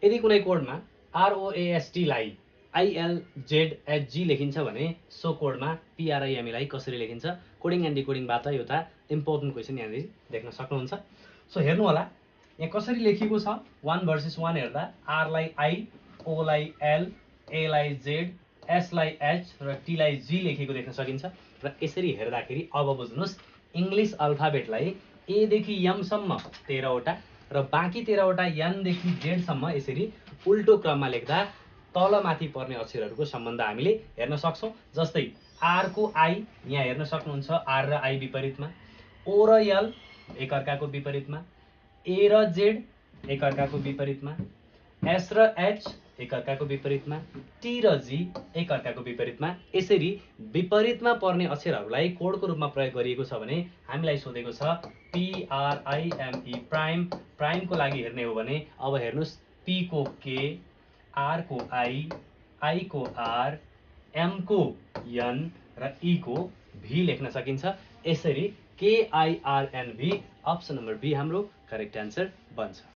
यदि कुनै कोडमा ROAST लाई ILZHG लेखिन्छ भने सो कोडमा PRIME लाई कसरी लेखिन्छ? कोडिङ एन्ड डिकोडिङबाट एउटा इम्पोर्टेन्ट क्वेसन यहाँनिर देख्न सक्नुहुन्छ। सो हेर्नु होला यहाँ कसरी लेखिएको छ 1 versus 1 हेर्दा R लाई I, O लाई L, A लाई Z, S लाई H र T लाई G लेखेको देख्न सकिन्छ। र यसरी हेर्दाखेरि अब बुझ्नुस् इङ्ग्लिस अल्फाबेटलाई A देखि M सम्म 13 वटा र बाँकी 13 वटा N देखि Z सम्म यसरी उल्टो क्रममा लेख्दा तलमाथि पर्ने अक्षरहरूको सम्बन्ध हामीले हेर्न सक्छौं। जस्तै R को I यहाँ हेर्न सक्नुहुन्छ R र I विपरीतमा, O र L एकअर्काको विपरीतमा, A र Z एकअर्काको विपरीतमा, S र H एकअर्काको विपरीतमा, T र G एकअर्काको विपरीतमा। यसरी विपरीतमा पर्ने अक्षरहरूलाई कोडको रूपमा प्रयोग गरिएको छ भने हामीलाई सोधेको छ PRIME प्राइम को लागि हेर्ने हो भने अब हेर्नुस् P को K, R को I को R, M को N र E को V लेख्न सकिन्छ। यसरी KIRNV अप्सन नम्बर B हाम्रो करेक्ट आन्सर बन्छ।